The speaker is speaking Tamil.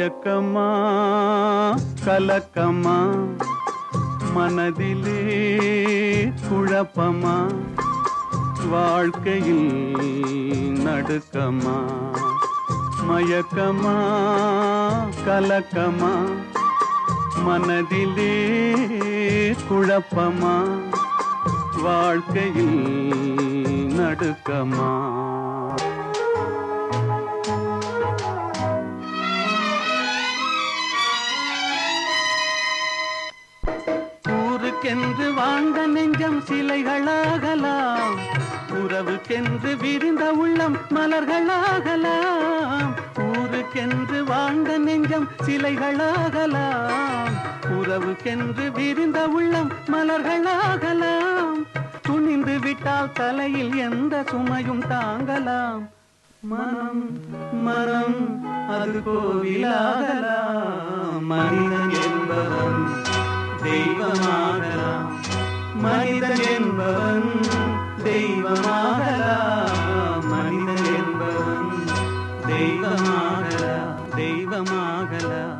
மயக்கமா கலக்கமா மனதிலே குழப்பமா வாழ்க்கையில் நடுக்கமா மயக்கமா கலக்கமா மனதிலே குழப்பமா வாழ்க்கையில் நடுக்கமா ஊருக்கென்று வாழ்ந்த நெஞ்சம் சிலைகளாகலாம் உறவுக்கென்று விரிந்த உள்ளம் மலர்களாகலாம் ஊருக்கென்று வாழ்ந்த நெஞ்சம் சிலைகளாகலாம் உறவுக்கென்று விரிந்த உள்ளம் மலர்களாகலாம் துணிந்து விட்டால் தலையில் எந்த சுமையும் தாங்கலாம் மனம் மனம் அது கோவிலாகலாம் மனிதன் என்பவன் தெய்வமாகலாம் மனிதன் என்பவன் தெய்வமாகலாம் மனிதன் என்பவன் தெய்வமாகலாம் தெய்வமாகலாம்